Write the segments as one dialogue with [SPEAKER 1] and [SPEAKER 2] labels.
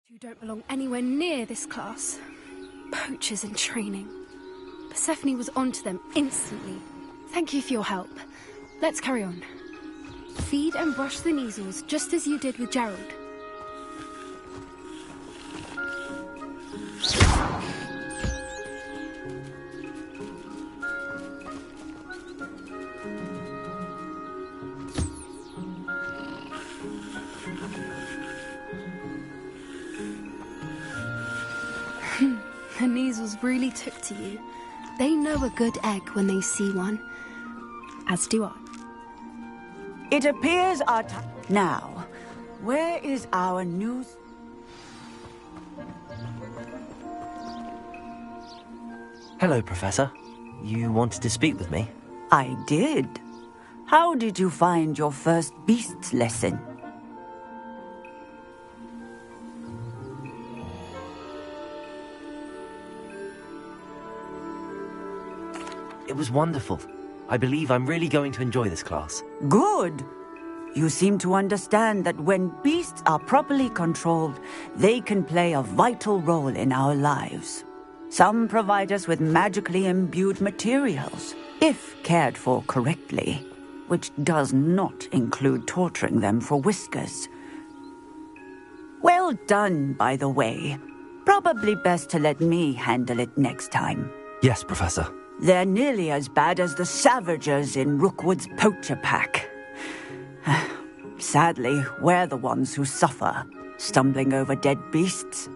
[SPEAKER 1] You don't belong anywhere near this class. Poachers in training. Persephone was onto them instantly. Thank you for your help. Let's carry on. Feed and brush the measles just as you did with Gerald. The measles really took to you. They know a good egg when they see one. As do I.
[SPEAKER 2] It appears our time... Now, where is our news?
[SPEAKER 3] Hello, Professor. You wanted to speak with me?
[SPEAKER 2] I did. How did you find your first beasts lesson?
[SPEAKER 3] It was wonderful. I believe I'm really going to enjoy this class.
[SPEAKER 2] Good. You seem to understand that when beasts are properly controlled, they can play a vital role in our lives. Some provide us with magically imbued materials, if cared for correctly, which does not include torturing them for whiskers. Well done, by the way. Probably best to let me handle it next time.
[SPEAKER 3] Yes, Professor.
[SPEAKER 2] They're nearly as bad as the Savagers in Rookwood's poacher pack. Sadly, we're the ones who suffer, stumbling over dead beasts.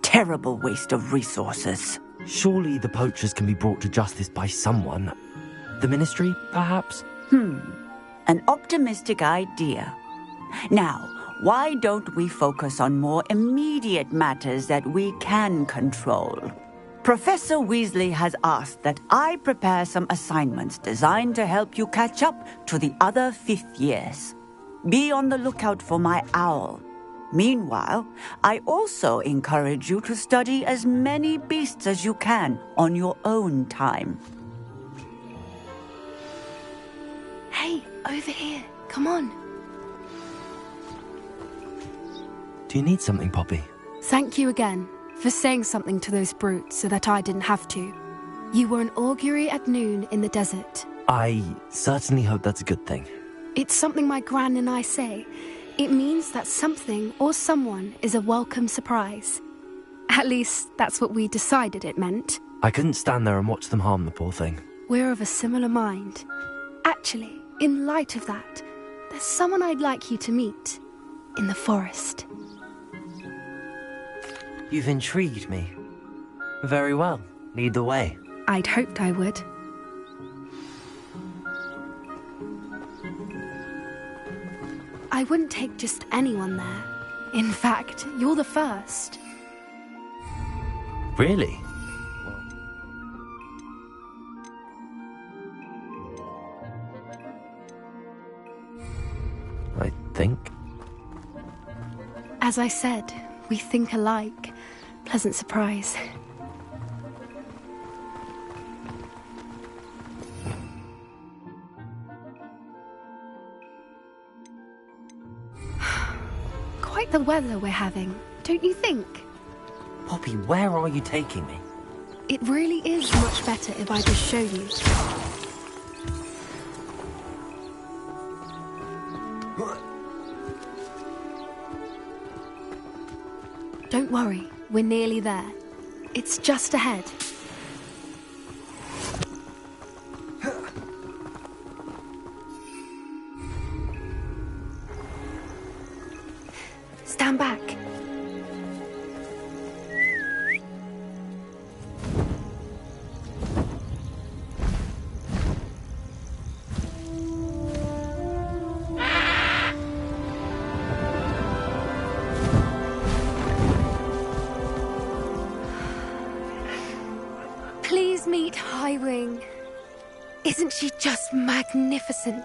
[SPEAKER 2] Terrible waste of resources.
[SPEAKER 3] Surely the poachers can be brought to justice by someone. The Ministry, perhaps?
[SPEAKER 2] An optimistic idea. Now, why don't we focus on more immediate matters that we can control? Professor Weasley has asked that I prepare some assignments designed to help you catch up to the other 5th years. Be on the lookout for my owl. Meanwhile, I also encourage you to study as many beasts as you can on your own time.
[SPEAKER 1] Hey, over here. Come on.
[SPEAKER 3] Do you need something, Poppy?
[SPEAKER 1] Thank you again for saying something to those brutes so that I didn't have to. You were an augury at noon in the desert.
[SPEAKER 3] I certainly hope that's a good thing.
[SPEAKER 1] It's something my gran and I say. It means that something or someone is a welcome surprise. At least, that's what we decided it meant.
[SPEAKER 3] I couldn't stand there and watch them harm the poor thing.
[SPEAKER 1] We're of a similar mind. Actually, in light of that, there's someone I'd like you to meet. In the forest.
[SPEAKER 3] You've intrigued me. Very well. Lead the way.
[SPEAKER 1] I'd hoped I would. I wouldn't take just anyone there. In fact, you're the first.
[SPEAKER 3] Really? I think.
[SPEAKER 1] As I said, we think alike. Pleasant surprise. Quite the weather we're having, don't you think?
[SPEAKER 3] Poppy, where are you taking me?
[SPEAKER 1] It really is much better if I just show you. Don't worry, we're nearly there. It's just ahead. Stand back. Please meet Highwing. Isn't she just magnificent?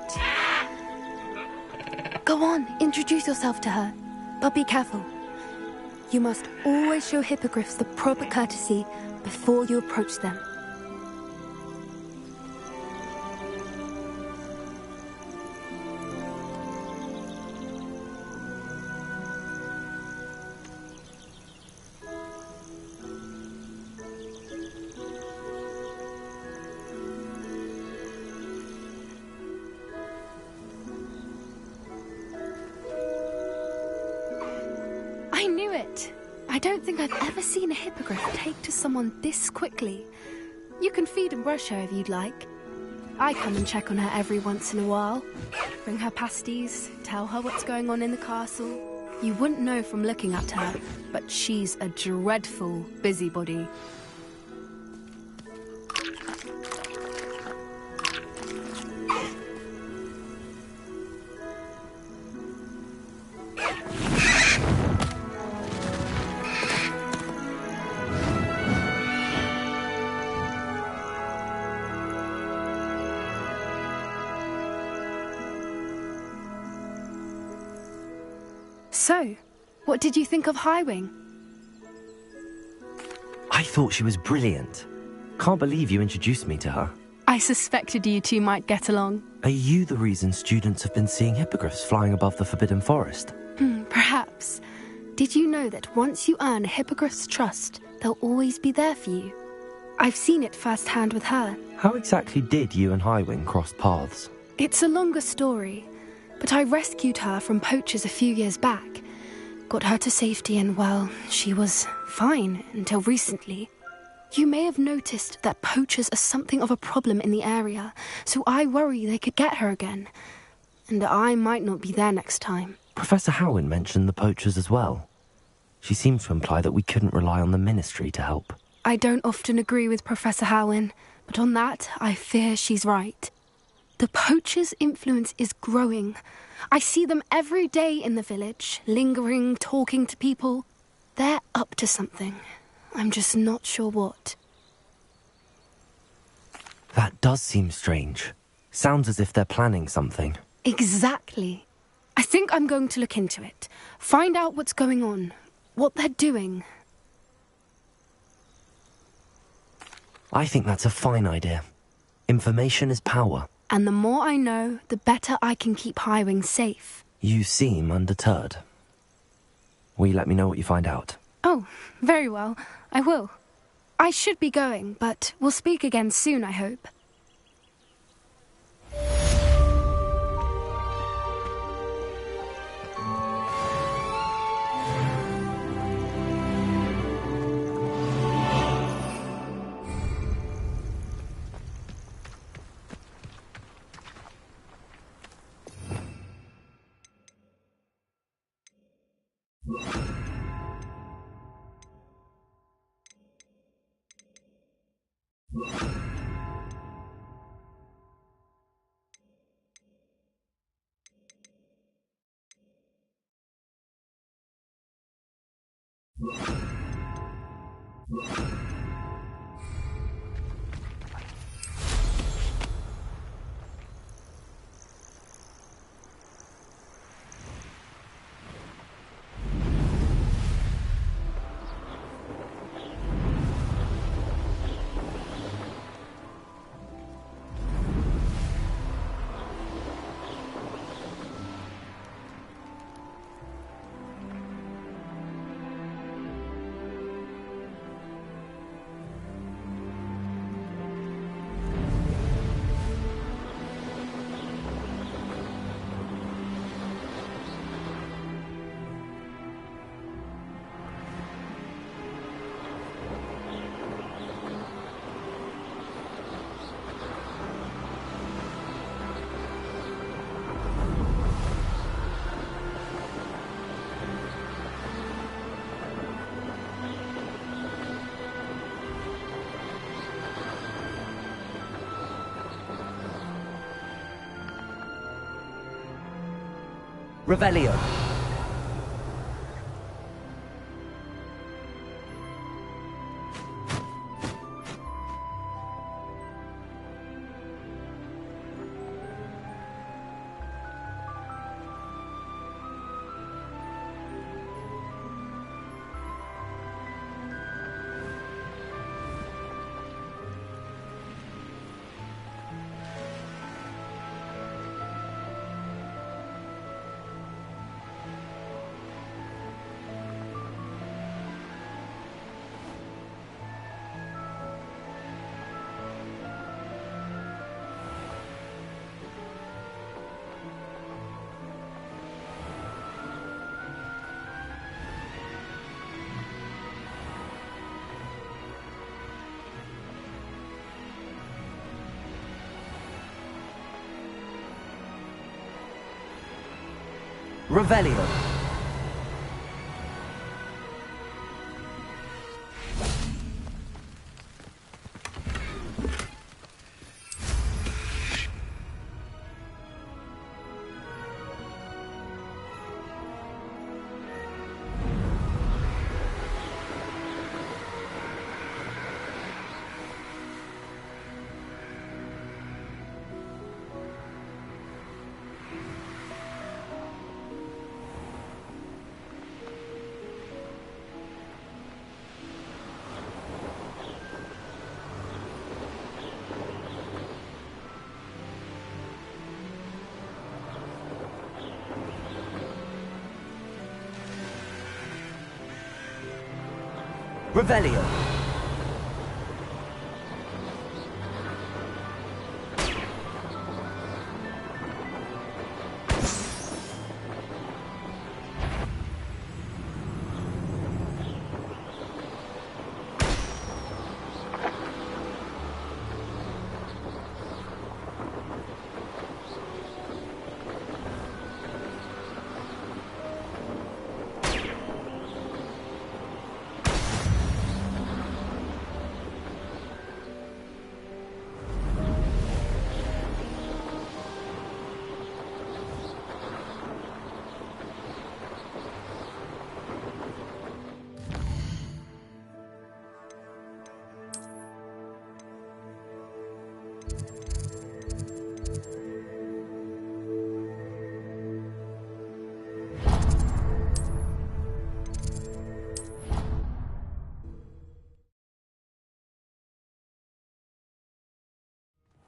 [SPEAKER 1] Go on, introduce yourself to her. But be careful. You must always show hippogriffs the proper courtesy before you approach them. don't think I've ever seen a hippogriff take to someone this quickly. You can feed and brush her if you'd like. I come and check on her every once in a while. Bring her pasties, tell her what's going on in the castle. You wouldn't know from looking at her, but she's a dreadful busybody. So, what did you think of Highwing?
[SPEAKER 3] I thought she was brilliant. Can't believe you introduced me to her.
[SPEAKER 1] I suspected you two might get along.
[SPEAKER 3] Are you the reason students have been seeing hippogriffs flying above the Forbidden Forest?
[SPEAKER 1] Perhaps. Did you know that once you earn a hippogriff's trust, they'll always be there for you? I've seen it firsthand with her.
[SPEAKER 3] How exactly did you and Highwing cross paths?
[SPEAKER 1] It's a longer story, but I rescued her from poachers a few years back. Got her to safety and, well, she was fine until recently. You may have noticed that poachers are something of a problem in the area, so I worry they could get her again. And I might not be there next time.
[SPEAKER 3] Professor Howin mentioned the poachers as well. She seemed to imply that we couldn't rely on the Ministry to help.
[SPEAKER 1] I don't often agree with Professor Howin, but on that, I fear she's right. The poachers' influence is growing. I see them every day in the village, lingering, talking to people. They're up to something. I'm just not sure what.
[SPEAKER 3] That does seem strange. Sounds as if they're planning something.
[SPEAKER 1] Exactly. I think I'm going to look into it. Find out what's going on, what they're doing.
[SPEAKER 3] I think that's a fine idea. Information is power.
[SPEAKER 1] And the more I know, the better I can keep Highwing safe.
[SPEAKER 3] You seem undeterred. Will you let me know what you find out?
[SPEAKER 1] Oh, very well. I will. I should be going, but we'll speak again soon, I hope.
[SPEAKER 3] Revelio. Revelio. Revelio.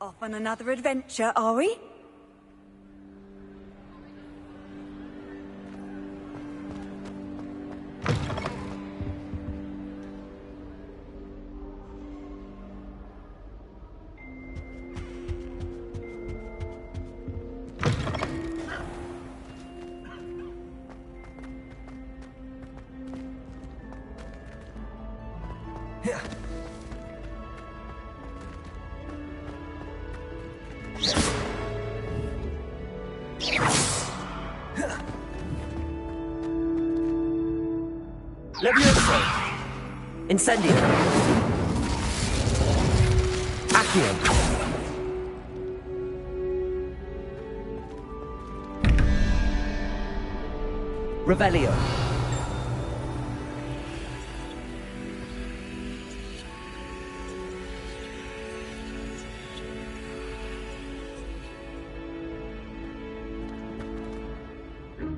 [SPEAKER 2] Off on another adventure, are we?
[SPEAKER 3] Levioso. Incendio. Accio. Revelio.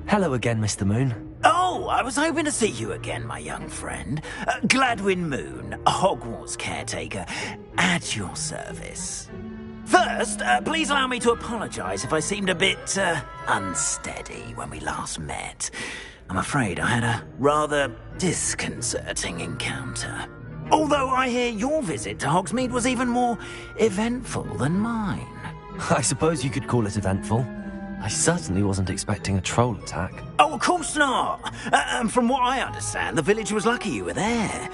[SPEAKER 3] Hello again, Mr. Moon.
[SPEAKER 4] Oh, I was hoping to see you again, my young friend. Gladwin Moon, Hogwarts caretaker, at your service. First, please allow me to apologize if I seemed a bit, unsteady when we last met. I'm afraid I had a rather disconcerting encounter. Although I hear your visit to Hogsmeade was even more eventful than mine.
[SPEAKER 3] I suppose you could call it eventful. I certainly wasn't expecting a troll attack.
[SPEAKER 4] Oh, of course not. From what I understand, the village was lucky you were there.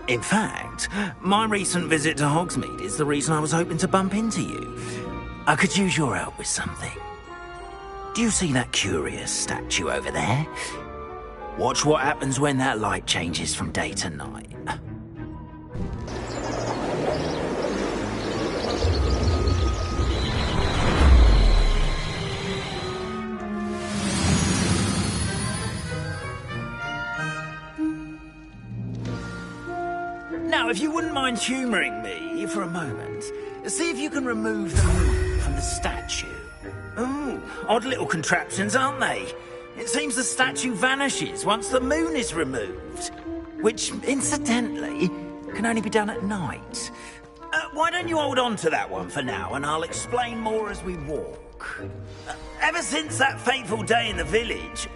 [SPEAKER 4] In fact, my recent visit to Hogsmeade is the reason I was hoping to bump into you. I could use your help with something. Do you see that curious statue over there? Watch what happens when that light changes from day to night. Now, if you wouldn't mind humouring me for a moment, see if you can remove the moon from the statue. Ooh, odd little contraptions, aren't they? It seems the statue vanishes once the moon is removed. Which, incidentally, can only be done at night. Why don't you hold on to that one for now, and I'll explain more as we walk. Ever since that fateful day in the village,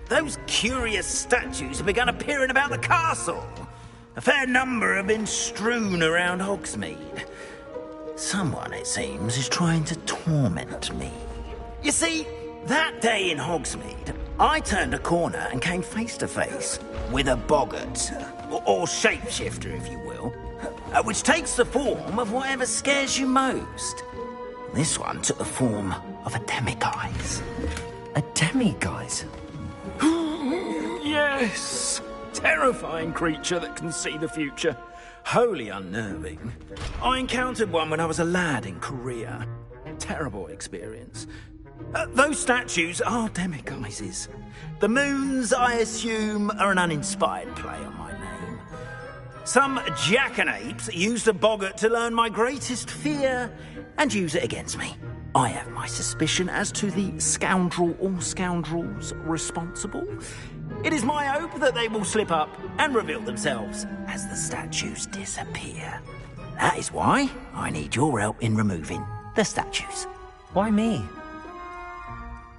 [SPEAKER 4] those curious statues have begun appearing about the castle. A fair number have been strewn around Hogsmeade. Someone, it seems, is trying to torment me. You see, that day in Hogsmeade, I turned a corner and came face to face with a boggart, or shapeshifter, if you will, which takes the form of whatever scares you most. This one took the form of a demiguise.
[SPEAKER 3] A demiguise?
[SPEAKER 4] yes! Terrifying creature that can see the future. Wholly unnerving. I encountered one when I was a lad in Korea. Terrible experience. Those statues are demiguises. The moons, I assume, are an uninspired play on my name. Some jackanapes used a boggart to learn my greatest fear and use it against me. I have my suspicion as to the scoundrel or scoundrels responsible. It is my hope that they will slip up and reveal themselves as the statues disappear. That is why I need your help in removing the statues.
[SPEAKER 3] Why me?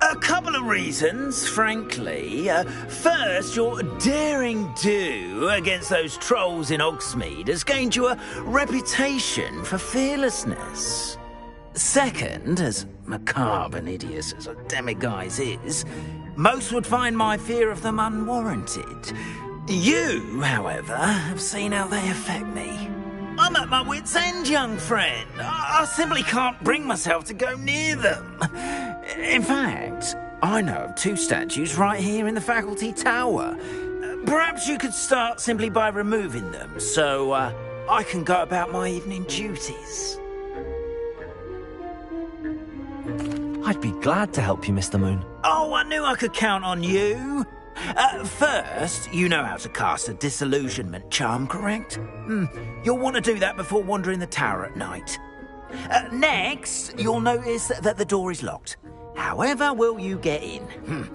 [SPEAKER 4] A couple of reasons, frankly. First, your daring do against those trolls in Hogsmeade has gained you a reputation for fearlessness. Second, as macabre and hideous as a demiguise is, most would find my fear of them unwarranted. You, however, have seen how they affect me. I'm at my wit's end, young friend. I simply can't bring myself to go near them. In fact, I know of 2 statues right here in the faculty tower. Perhaps you could start simply by removing them, so I can go about my evening duties.
[SPEAKER 3] I'd be glad to help you, Mr. Moon.
[SPEAKER 4] Oh, I knew I could count on you. First, you know how to cast a disillusionment charm, correct? You'll want to do that before wandering the tower at night. Next, you'll notice that the door is locked. However will you get in?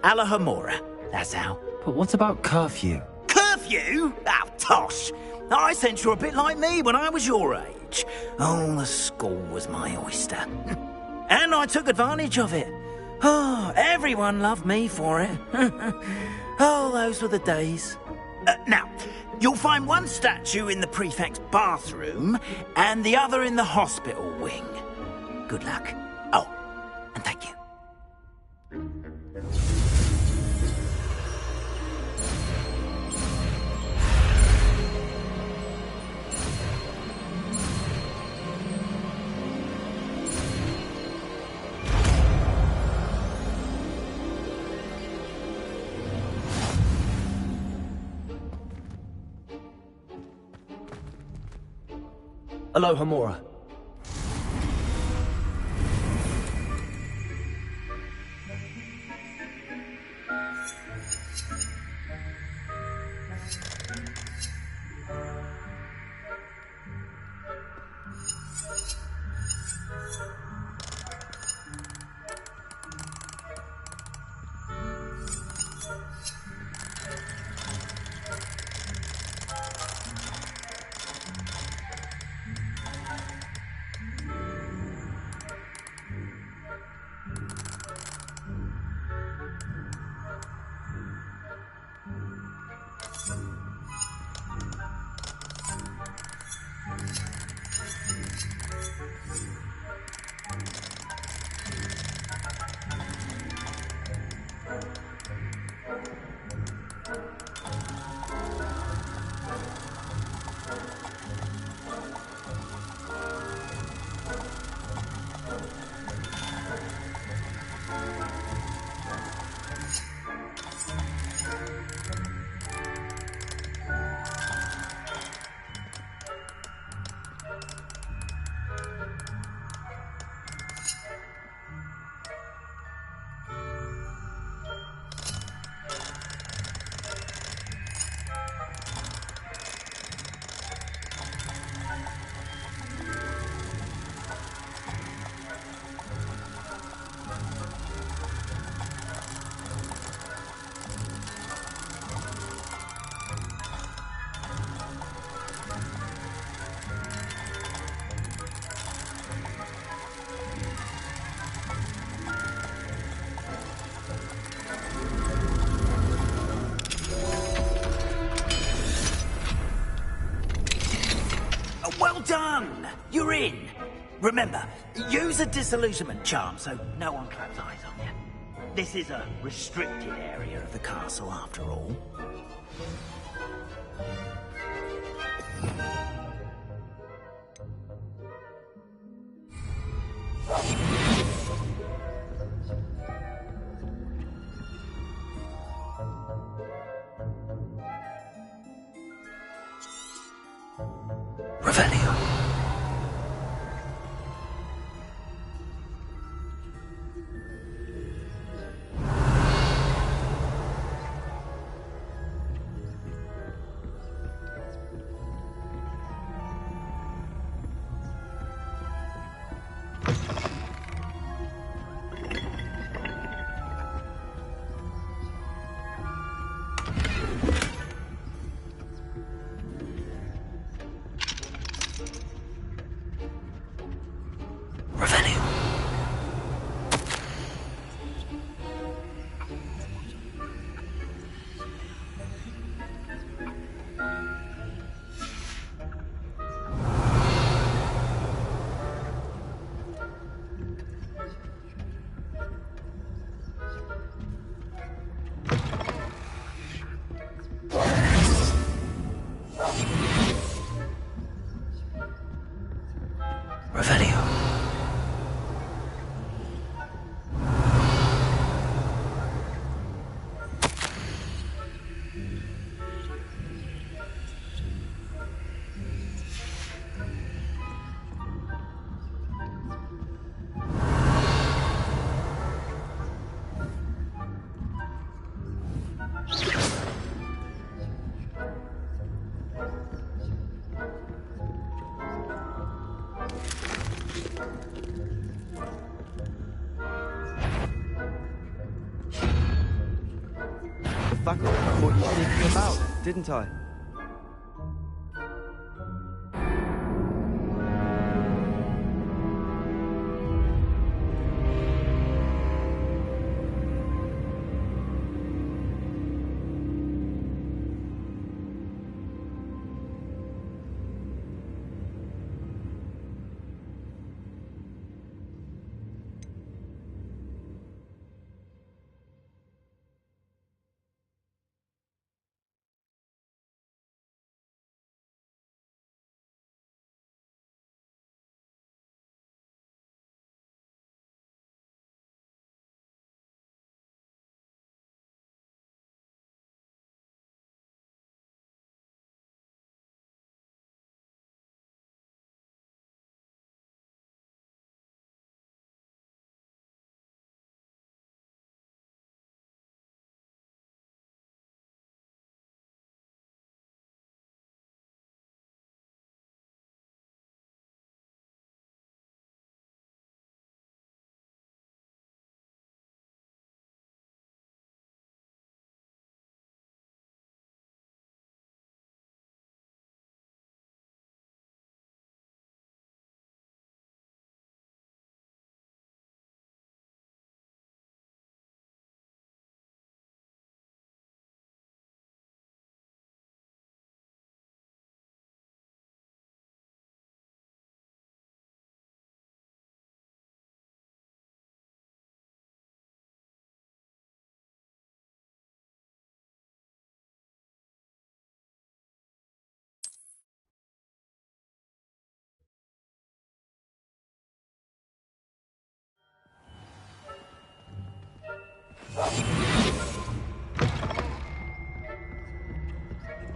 [SPEAKER 4] Alahomora, that's how.
[SPEAKER 3] But what about curfew?
[SPEAKER 4] Curfew? Oh, tosh. I sense you're a bit like me when I was your age. Oh, the school was my oyster. And I took advantage of it. Oh, everyone loved me for it. Oh, those were the days. Now, you'll find one statue in the prefect's bathroom and the other in the hospital wing. Good luck. Oh, and thank you.
[SPEAKER 3] Alohomora.
[SPEAKER 4] Well done! You're in. Remember, use a disillusionment charm so no one claps eyes on you. This is a restricted area of the castle, after all.
[SPEAKER 3] Revelio.
[SPEAKER 5] Fuck, I caught you sneaking about, didn't I?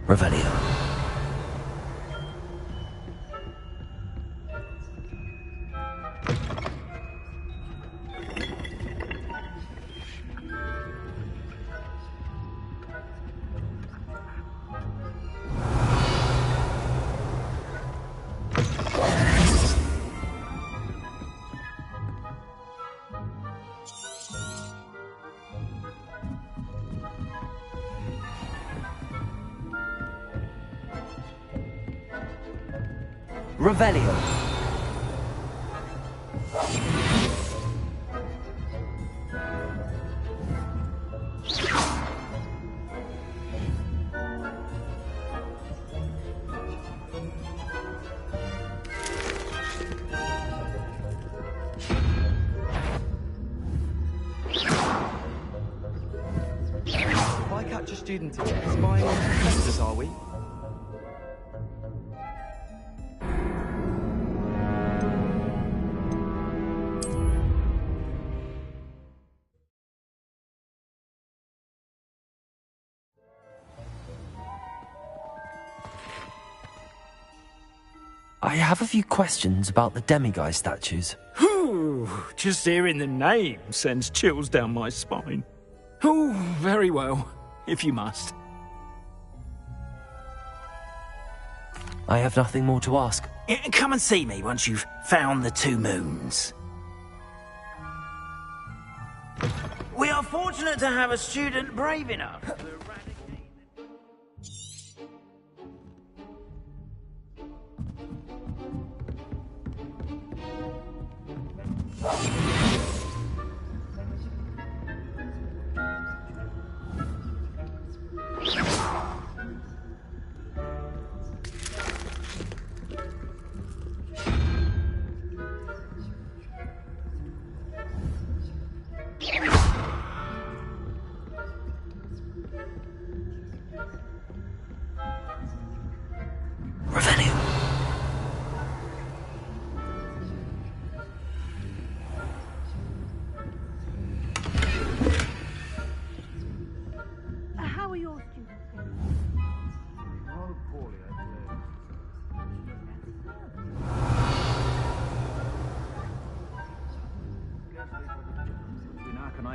[SPEAKER 3] Revelio. Revelio.
[SPEAKER 5] If I catch a student again, spying on professors, are we?
[SPEAKER 3] I have a few questions about the demiguise statues.
[SPEAKER 4] Whew, just hearing the name sends chills down my spine. Oh, very well, if you must.
[SPEAKER 3] I have nothing more to ask.
[SPEAKER 4] Come and see me once you've found the two moons. We are fortunate to have a student brave enough to eradicate...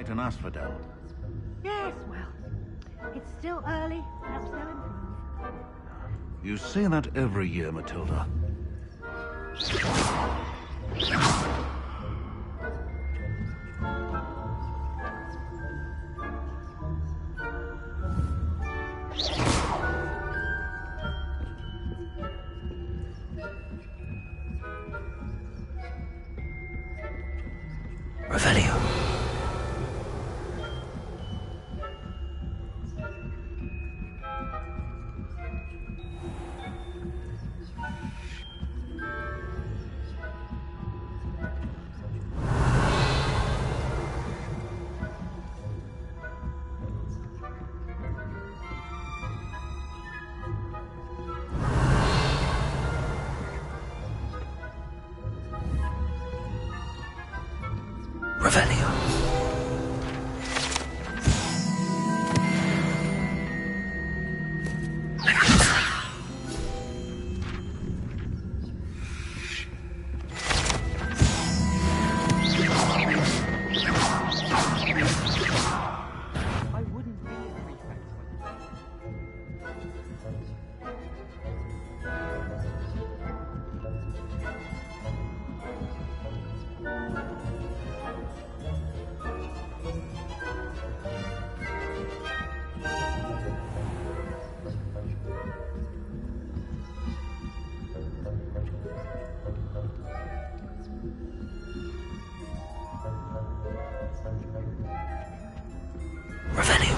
[SPEAKER 6] night and asphodel.
[SPEAKER 7] Yes, well, it's still early. Perhaps they'll improve.
[SPEAKER 6] You say that every year, Matilda.
[SPEAKER 3] Revelio. Revelio.
[SPEAKER 5] I wouldn't be a prefect.
[SPEAKER 3] Revelio.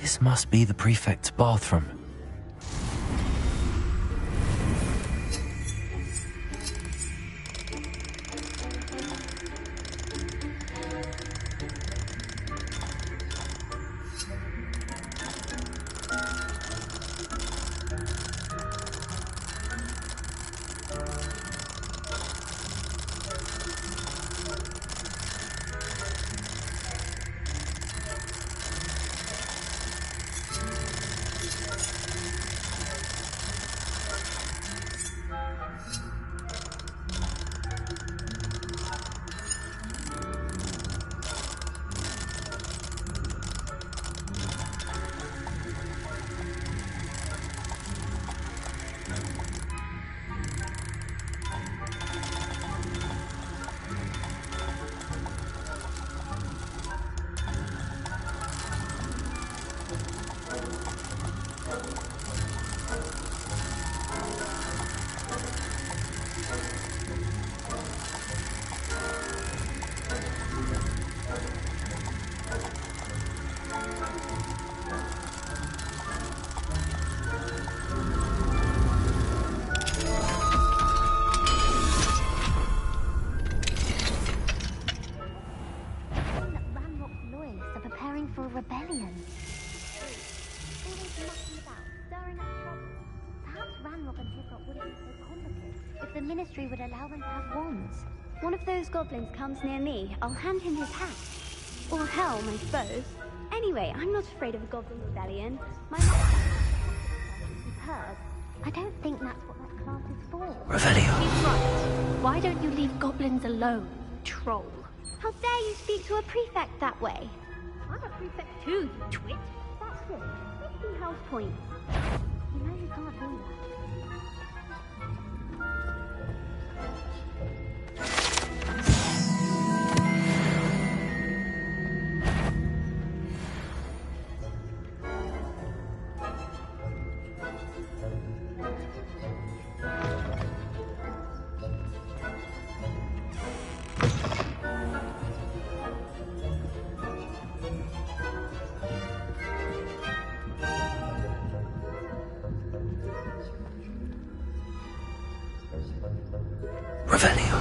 [SPEAKER 3] This must be the prefect's bathroom.
[SPEAKER 8] For a rebellion. Always mucking about, stirring up trouble. Perhaps Ranrock and Hiccup wouldn't be so complicated if the Ministry would allow them to have wands.
[SPEAKER 9] One of those goblins comes near me, I'll hand him his hat. Or helm, I suppose. Anyway, I'm not afraid of a goblin rebellion. My you've heard.
[SPEAKER 8] I don't think that's what that class is for.
[SPEAKER 3] Revelio.
[SPEAKER 9] He's right. Why don't you leave goblins alone, troll? How dare you speak to a prefect that way?
[SPEAKER 7] I'm a prefect too, you twit.
[SPEAKER 9] That's it. 50 house points.
[SPEAKER 8] You know you can't do that.
[SPEAKER 3] Revelio.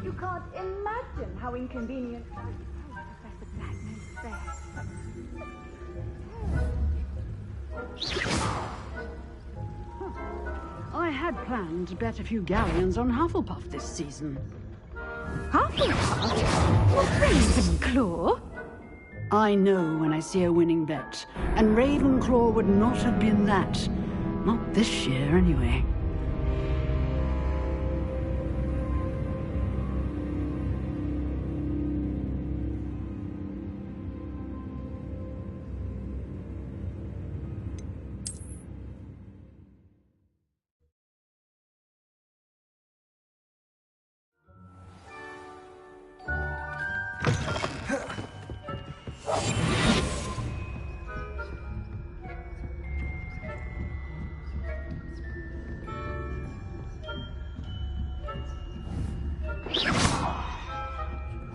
[SPEAKER 7] You can't imagine how inconvenient. Professor Black makes
[SPEAKER 10] I had planned to bet a few galleons on Hufflepuff this season.
[SPEAKER 7] Hufflepuff? Well, Ravenclaw?
[SPEAKER 10] I know when I see a winning bet, and Ravenclaw would not have been that. Not this year, anyway.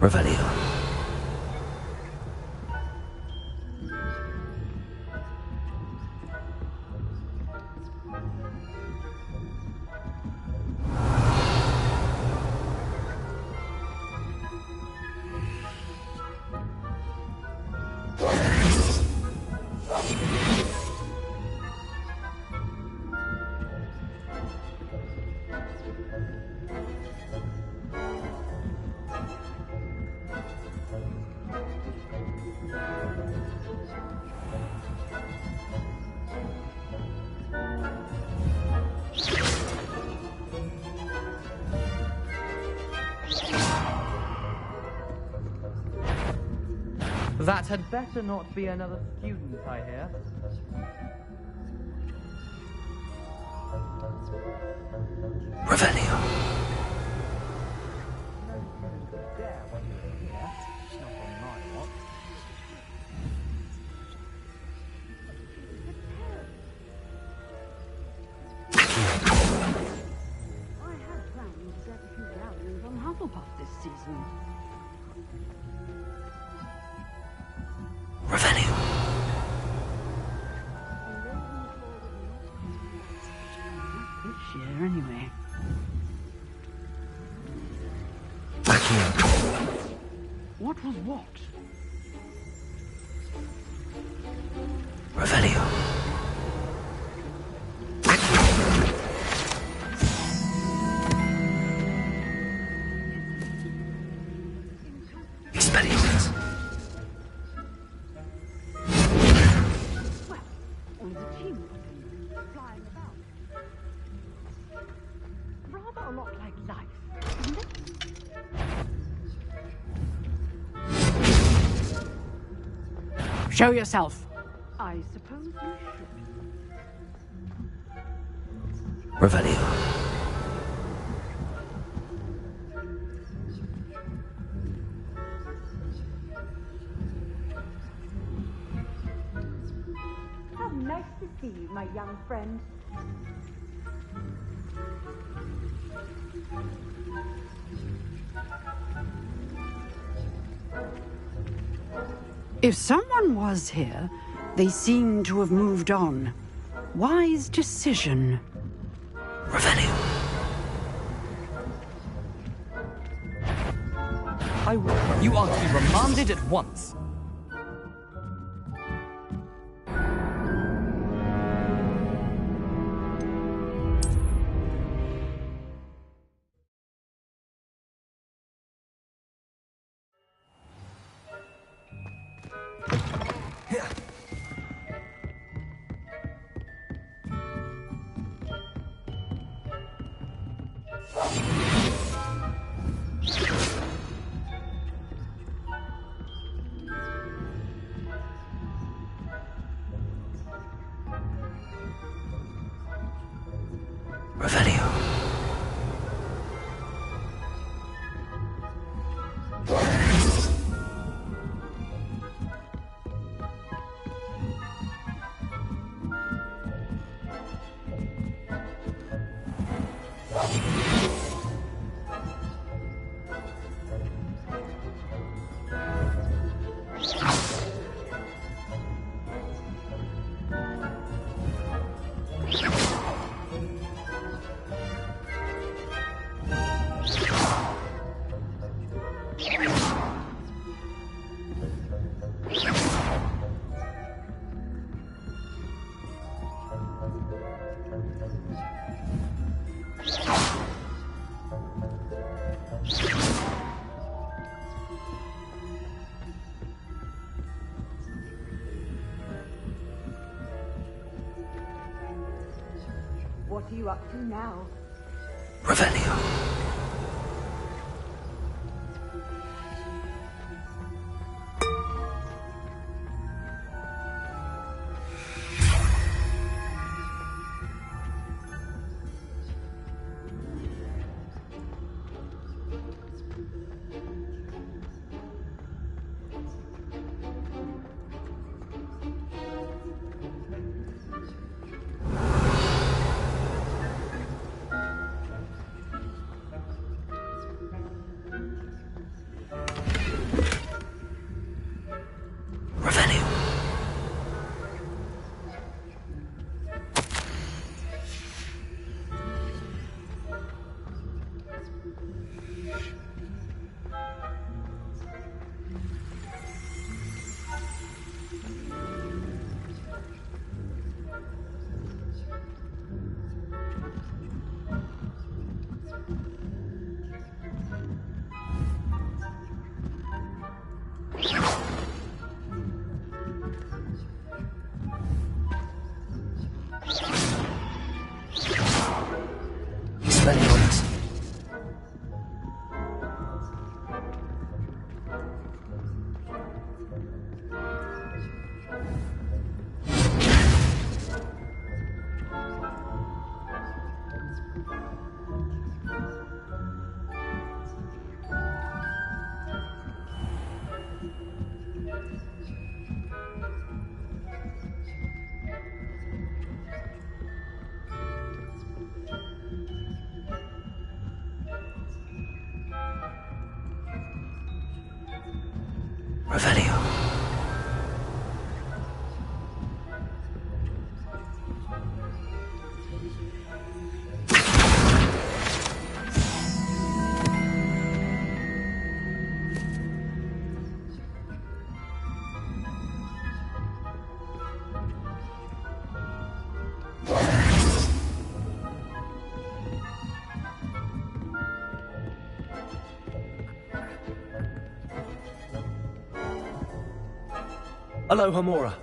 [SPEAKER 3] Revelio.
[SPEAKER 5] That had better not be another student, I hear.
[SPEAKER 3] Revelio.
[SPEAKER 10] I had planned to bet a few galleons on Hufflepuff this season.
[SPEAKER 3] Revelio.
[SPEAKER 10] This year, anyway. What was what?
[SPEAKER 3] Revelio. Expedientes.
[SPEAKER 10] Well, all the team flying about. Rather a lot like life, isn't it? Show yourself. I suppose you should.
[SPEAKER 3] Revelio.
[SPEAKER 7] How nice to see you, my young friend.
[SPEAKER 10] If someone was here, they seem to have moved on. Wise decision.
[SPEAKER 3] Revelio.
[SPEAKER 5] I will. You are to be remanded at once.
[SPEAKER 3] Revelio.
[SPEAKER 7] What are you up to now?
[SPEAKER 3] Revelio. Hello, Hamora.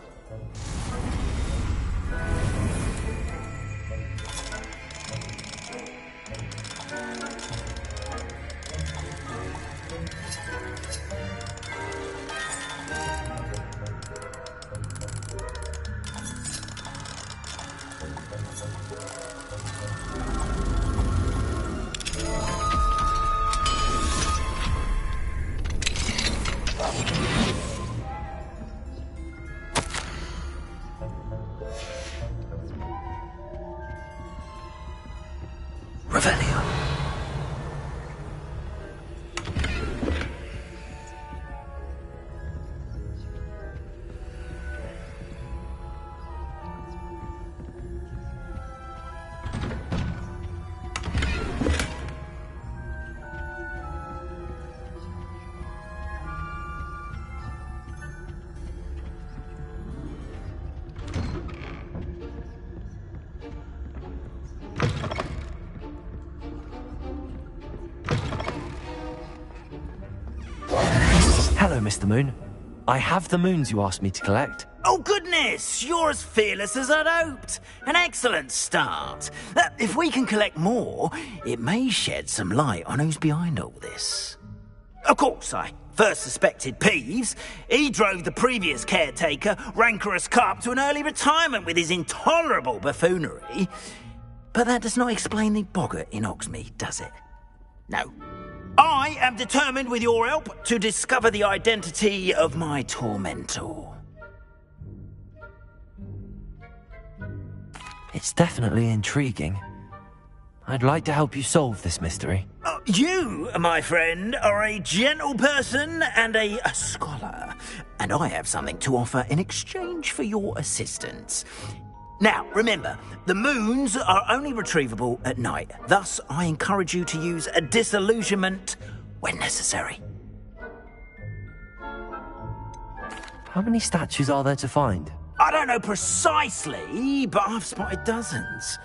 [SPEAKER 3] Hello, Mr. Moon. I have the moons you asked me to collect.
[SPEAKER 4] Oh, goodness! You're as fearless as I'd hoped. An excellent start. If we can collect more, it may shed some light on who's behind all this. Of course, I first suspected Peeves. He drove the previous caretaker, Rancorous Carp, to an early retirement with his intolerable buffoonery. But that does not explain the boggart in Hogsmeade, does it? No. I am determined, with your help, to discover the identity of my tormentor.
[SPEAKER 3] It's definitely intriguing. I'd like to help you solve this mystery.
[SPEAKER 4] You, my friend, are a gentle person and a scholar, and I have something to offer in exchange for your assistance. Now, remember, the moons are only retrievable at night. Thus, I encourage you to use a disillusionment when necessary.
[SPEAKER 3] How many statues are there to find?
[SPEAKER 4] I don't know precisely, but I've spotted dozens.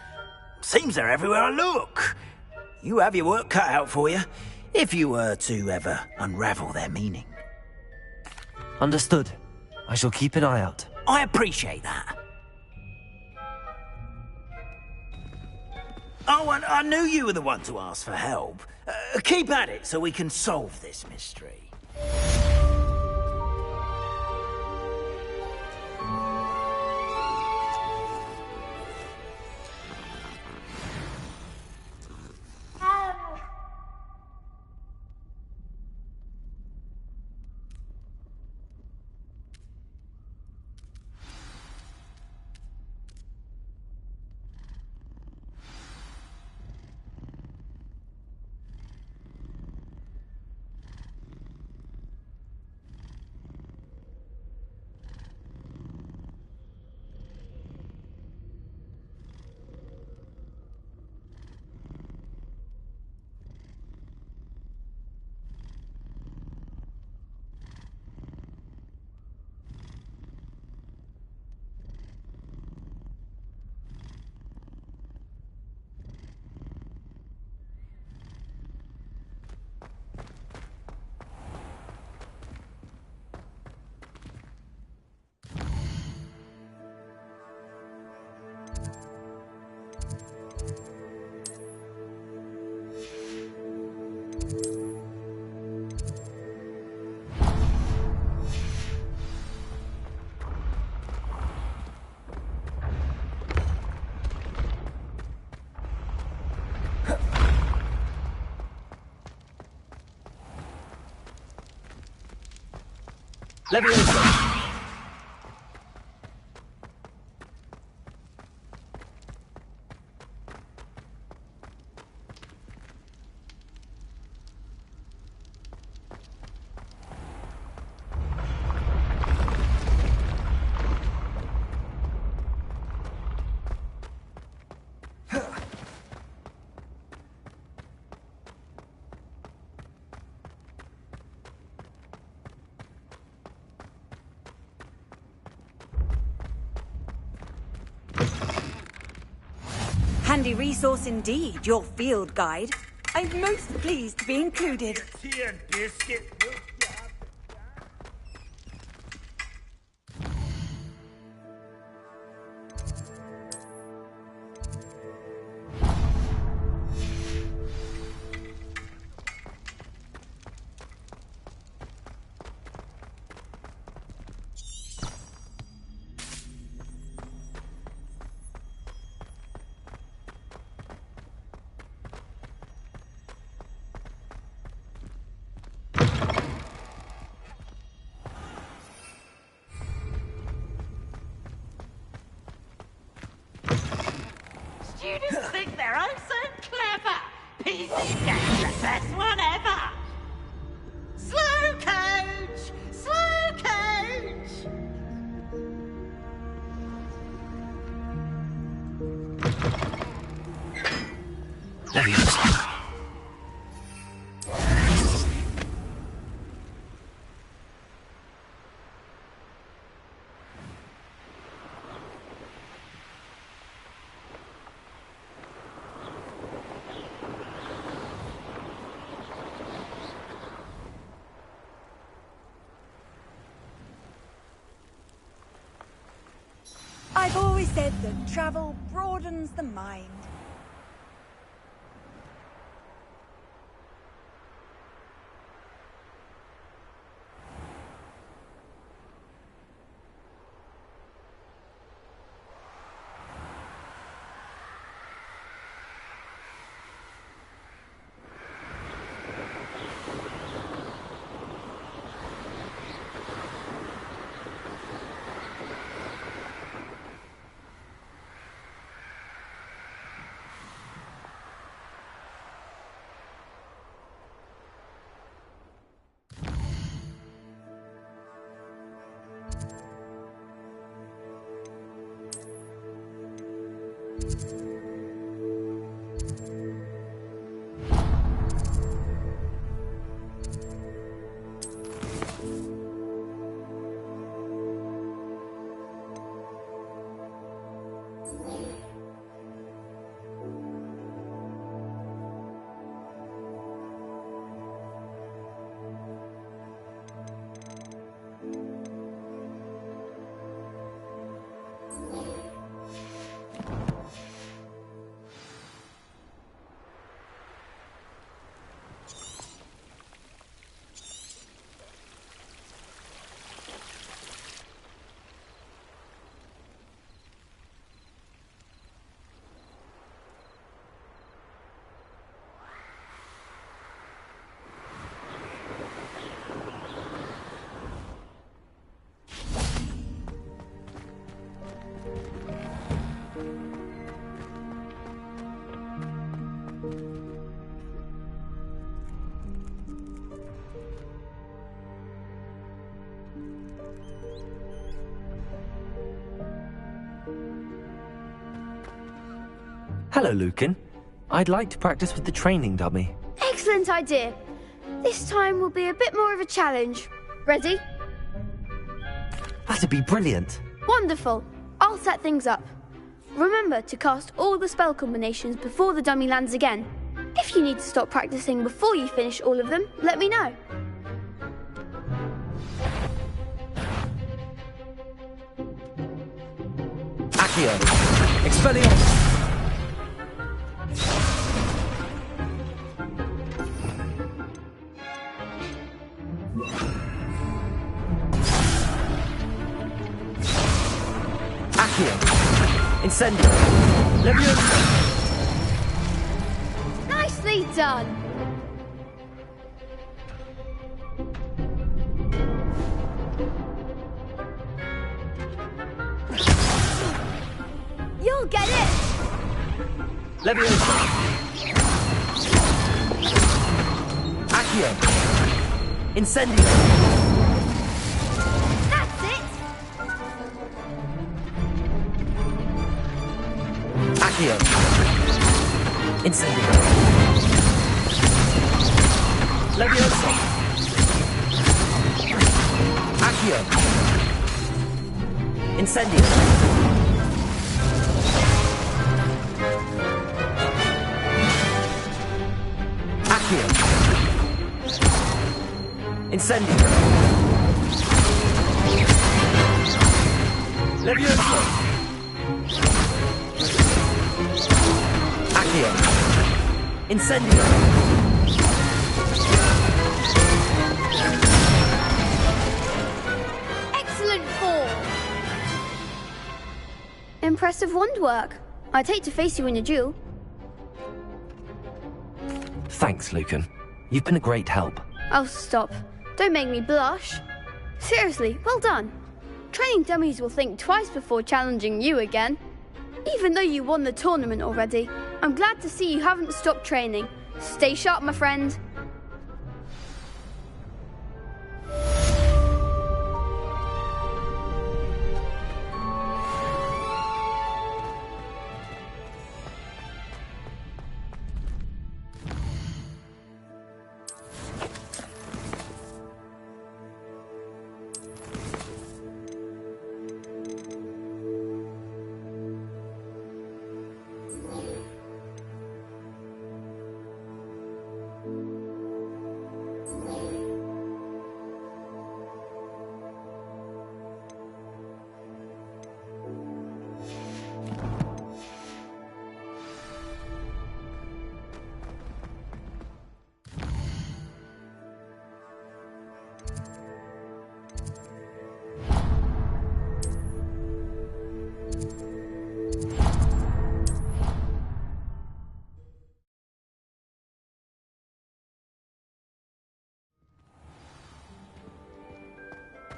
[SPEAKER 4] Seems they're everywhere I look. You have your work cut out for you, if you were to ever unravel their meaning.
[SPEAKER 3] Understood. I shall keep an eye out.
[SPEAKER 4] I appreciate that. Oh, and I knew you were the one to ask for help. Keep at it so we can solve this mystery.
[SPEAKER 11] Leviosa!
[SPEAKER 2] Handy resource indeed, your field guide. I'm most pleased to be included.
[SPEAKER 4] Tea and biscuit.
[SPEAKER 12] Students think they're oh so clever. PC Game's the best one ever. Slow coach! Slow coach!
[SPEAKER 11] Leviosa!
[SPEAKER 2] I've always said that travel broadens the mind.
[SPEAKER 3] Hello, Lucan. I'd like to practice with the training dummy.
[SPEAKER 9] Excellent idea. This time will be a bit more of a challenge. Ready?
[SPEAKER 3] That'd be brilliant.
[SPEAKER 9] Wonderful. I'll set things up. Remember to cast all the spell combinations before the dummy lands again. If you need to stop practicing before you finish all of them, let me know.
[SPEAKER 3] Accio. Expelliarmus. Accio. Incendio. Leviosa.
[SPEAKER 9] Nicely done. You'll get it!
[SPEAKER 3] Leviosa. Accio. Incendio.
[SPEAKER 9] That's it!
[SPEAKER 3] Accio. Incendio. Leviosa. Accio. Incendio. Accio. Incendio. Leviosa. Accio. Incendio.
[SPEAKER 9] Excellent form! Impressive wand work. I'd hate to face you in a duel.
[SPEAKER 3] Thanks, Lucan. You've been a great help.
[SPEAKER 9] Oh, stop. Don't make me blush. Seriously, well done. Training dummies will think twice before challenging you again. Even though you won the tournament already, I'm glad to see you haven't stopped training. Stay sharp, my friend.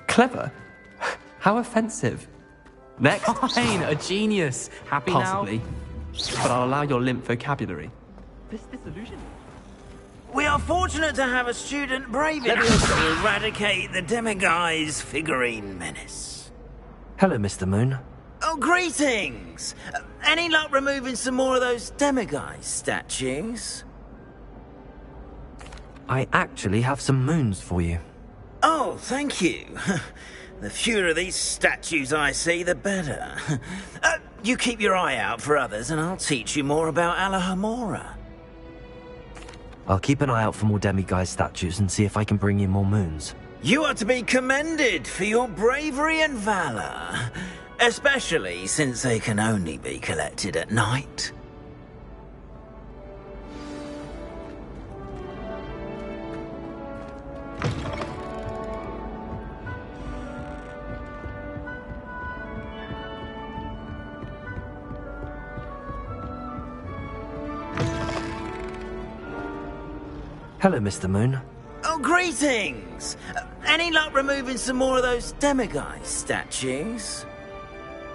[SPEAKER 13] Clever? How offensive. Next.
[SPEAKER 5] Fine, a genius. Happy
[SPEAKER 13] Possibly.
[SPEAKER 5] now?
[SPEAKER 13] But I'll allow your limp vocabulary.
[SPEAKER 5] This disillusion.
[SPEAKER 4] We are fortunate to have a student brave enough to eradicate the Demiguise figurine menace.
[SPEAKER 3] Hello, Mr. Moon.
[SPEAKER 4] Oh, greetings! Any luck removing some more of those Demiguise statues?
[SPEAKER 3] I actually have some moons for you.
[SPEAKER 4] Oh, thank you. The fewer of these statues I see, the better. You keep your eye out for others, and I'll teach you more about Alahamora.
[SPEAKER 3] I'll keep an eye out for more Demiguise statues and see if I can bring you more moons.
[SPEAKER 4] You are to be commended for your bravery and valor, especially since they can only be collected at night.
[SPEAKER 3] Hello, Mr. Moon.
[SPEAKER 4] Oh, greetings! Any luck removing some more of those Demiguise statues?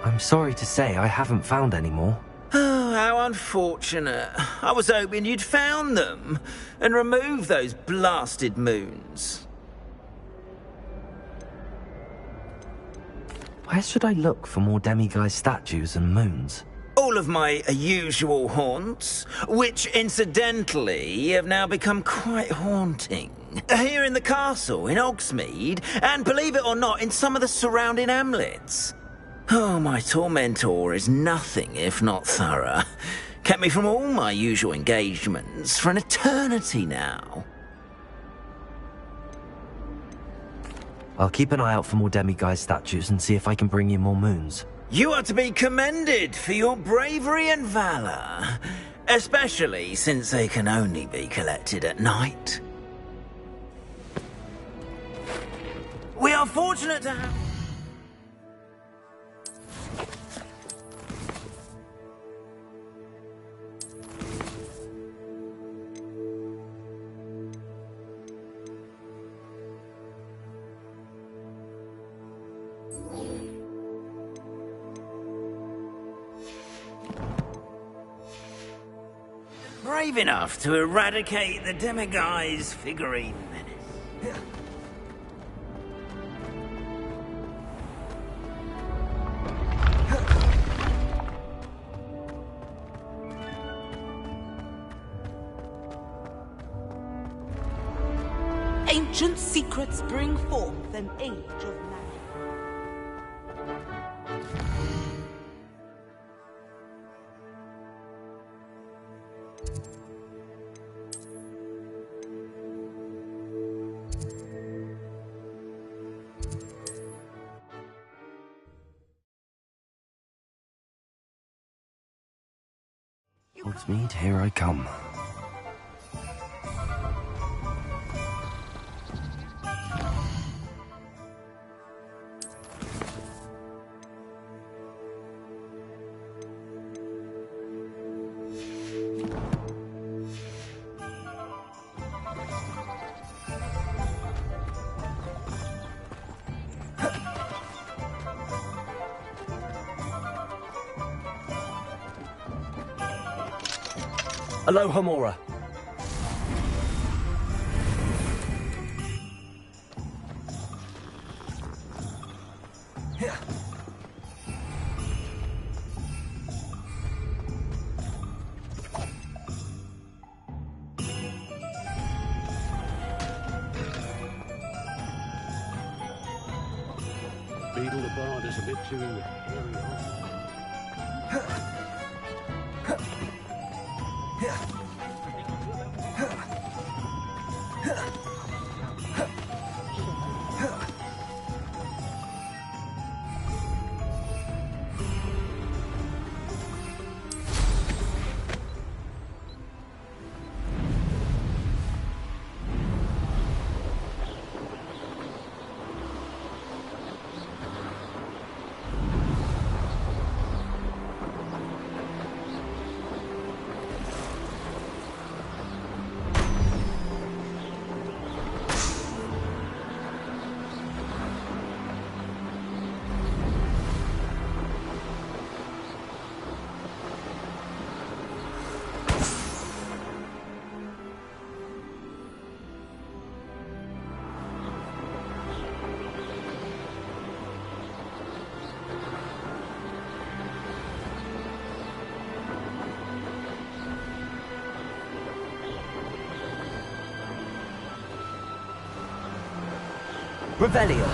[SPEAKER 3] I'm sorry to say I haven't found any more.
[SPEAKER 4] Oh, how unfortunate. I was hoping you'd found them and removed those blasted moons.
[SPEAKER 3] Where should I look for more Demiguise statues and moons?
[SPEAKER 4] All of my usual haunts, which incidentally have now become quite haunting. Here in the castle, in Hogsmeade, and believe it or not, in some of the surrounding hamlets. Oh, my tormentor is nothing if not thorough. Kept me from all my usual engagements for an eternity now.
[SPEAKER 3] I'll keep an eye out for more demiguise statues and see if I can bring you more moons.
[SPEAKER 4] You are to be commended for your bravery and valor, especially since they can only be collected at night. We are fortunate to have... brave enough to eradicate the demiguise figurine menace.
[SPEAKER 12] Ancient secrets bring forth an age of magic.
[SPEAKER 3] Hogsmeade, here I come. Aloha, Mora.
[SPEAKER 6] Beetle the Bard is a bit too very
[SPEAKER 3] Revelio.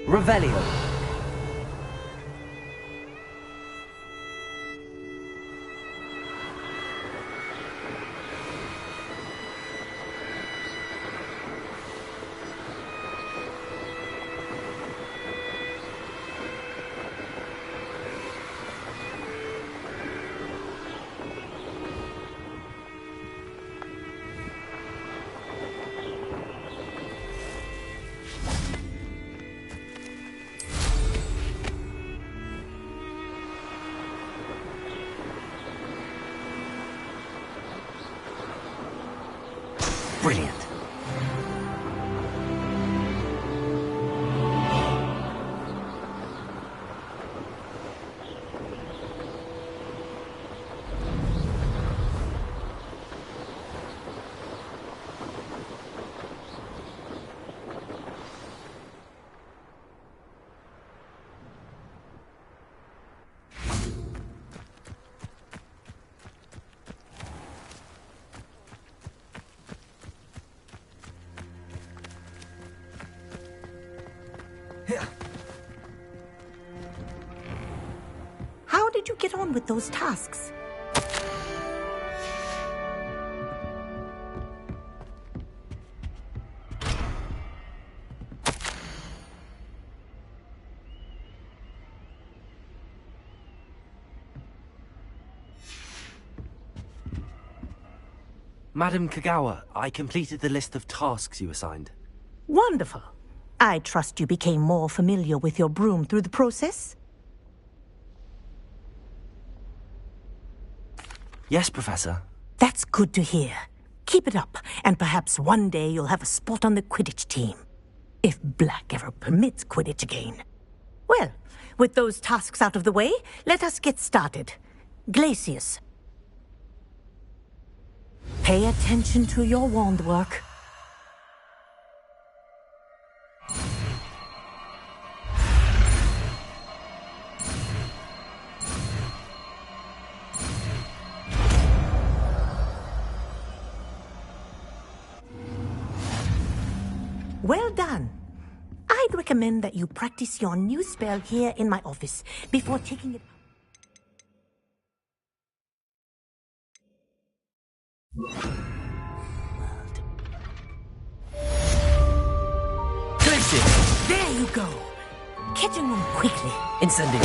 [SPEAKER 3] Revelio. Brilliant.
[SPEAKER 14] How did you get on with those tasks?
[SPEAKER 3] Madam Kagawa, I completed the list of tasks you assigned.
[SPEAKER 14] Wonderful. I trust you became more familiar with your broom through the process?
[SPEAKER 3] Yes, Professor.
[SPEAKER 14] That's good to hear. Keep it up, and perhaps one day you'll have a spot on the Quidditch team. If Black ever permits Quidditch again. Well, with those tasks out of the way, let us get started. Glacius. Pay attention to your wand work. Well done. I'd recommend that you practice your new spell here in my office before taking it.
[SPEAKER 3] Glacius!
[SPEAKER 14] There you go. Catching them quickly.
[SPEAKER 3] Incendiary.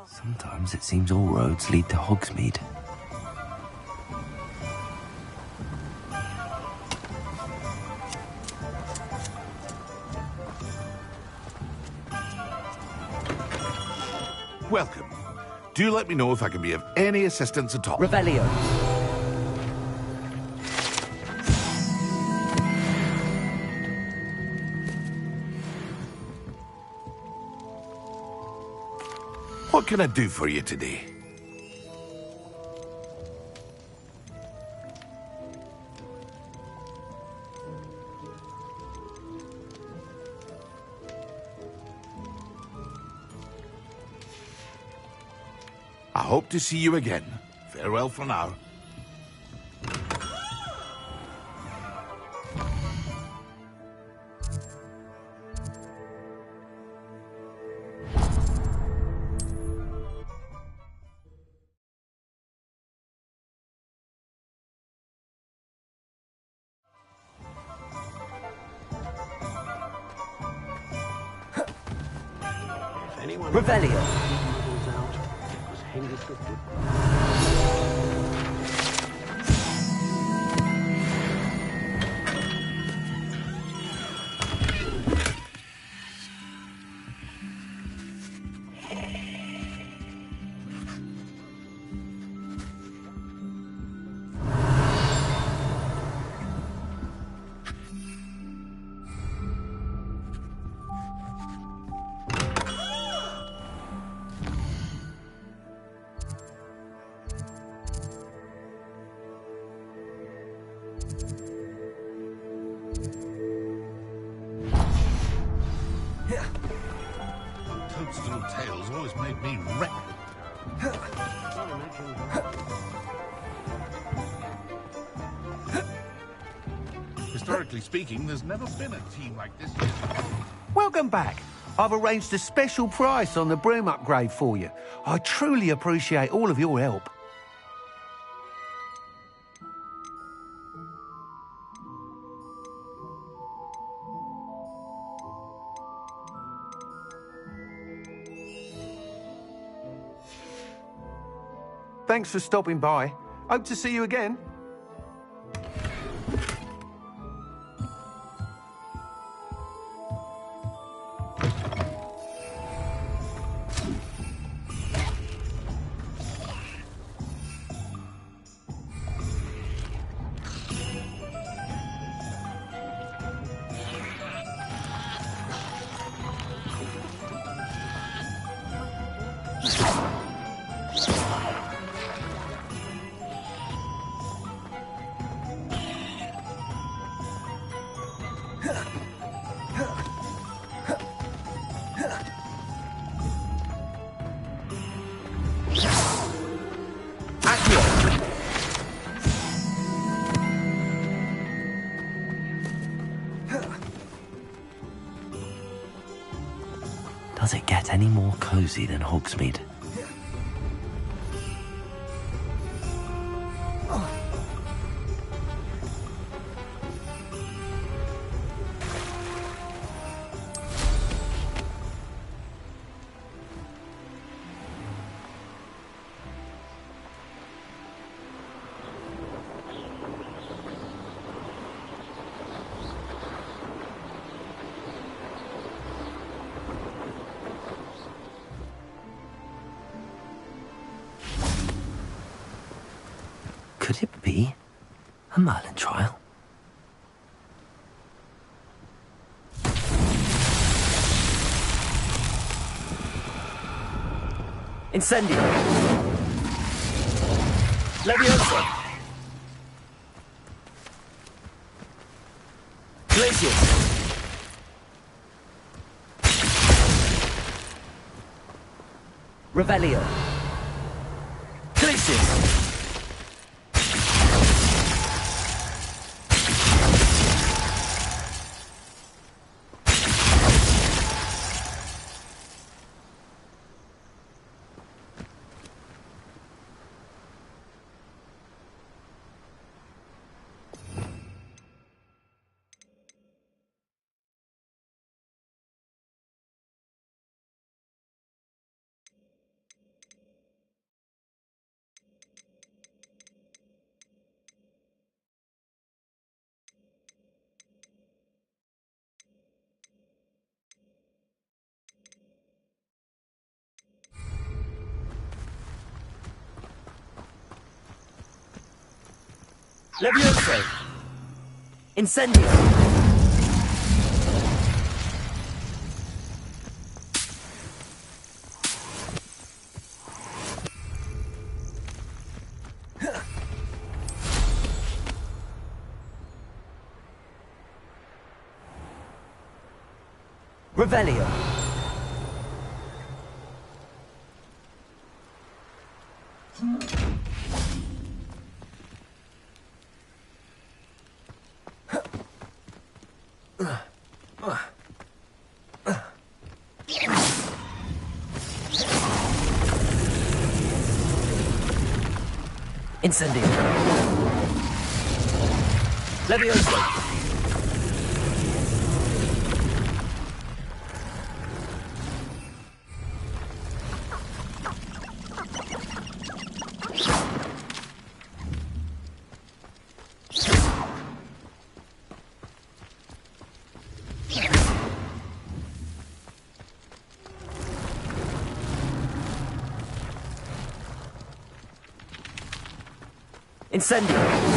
[SPEAKER 3] Sometimes it seems all roads lead to Hogsmeade.
[SPEAKER 15] Welcome. Do let me know if I can be of any assistance at all.
[SPEAKER 3] Revelio.
[SPEAKER 15] What can I do for you today? I hope to see you again. Farewell for now.
[SPEAKER 3] Revelio.
[SPEAKER 15] Toad's little tails always made me wreck. Historically speaking, there's never been a team like this.
[SPEAKER 16] Welcome back. I've arranged a special price on the broom upgrade for you. I truly appreciate all of your help. Thanks for stopping by. Hope to see you again.
[SPEAKER 3] Does it get any more cozy than Hogsmeade? Could it be a Merlin trial? Incendio! Leviosa! Glacius! Revelio! Glacius! Levioso! Incendio! Revelio! Incendio! Levioso! Incendio!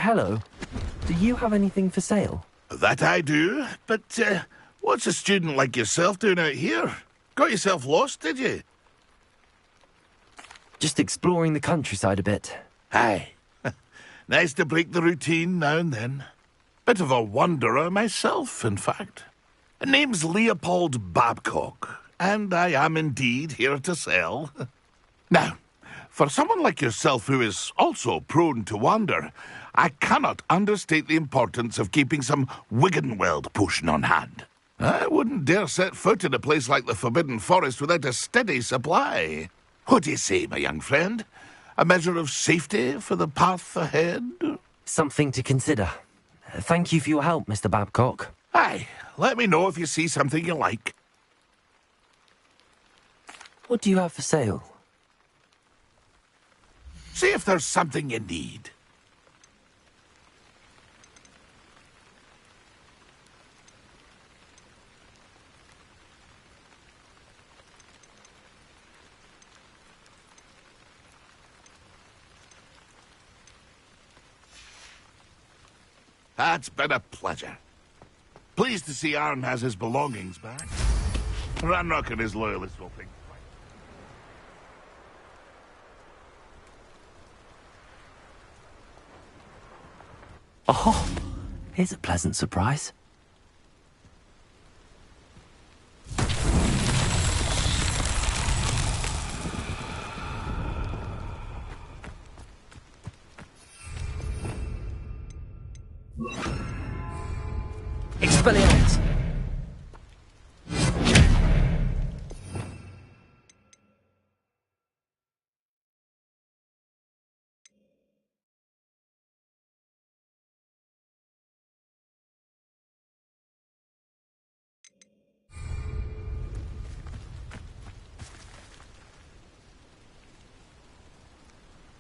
[SPEAKER 3] Hello. Do you have anything for sale?
[SPEAKER 15] That I do, but what's a student like yourself doing out here? Got yourself lost, did you?
[SPEAKER 3] Just exploring the countryside a bit.
[SPEAKER 15] Aye. Nice to break the routine now and then. Bit of a wanderer myself, in fact. Name's Leopold Babcock, and I am indeed here to sell. Now, for someone like yourself who is also prone to wander, I cannot understate the importance of keeping some Wiggenweld potion on hand. I wouldn't dare set foot in a place like the Forbidden Forest without a steady supply. What do you say, my young friend? A measure of safety for the path ahead?
[SPEAKER 3] Something to consider. Thank you for your help, Mr. Babcock.
[SPEAKER 15] Aye, let me know if you see something you like.
[SPEAKER 3] What do you have for sale?
[SPEAKER 15] See if there's something you need. That's been a pleasure. Pleased to see Arn has his belongings back. Ranrock and his loyalists will think.
[SPEAKER 3] Oh, here's a pleasant surprise. Expelliarmus!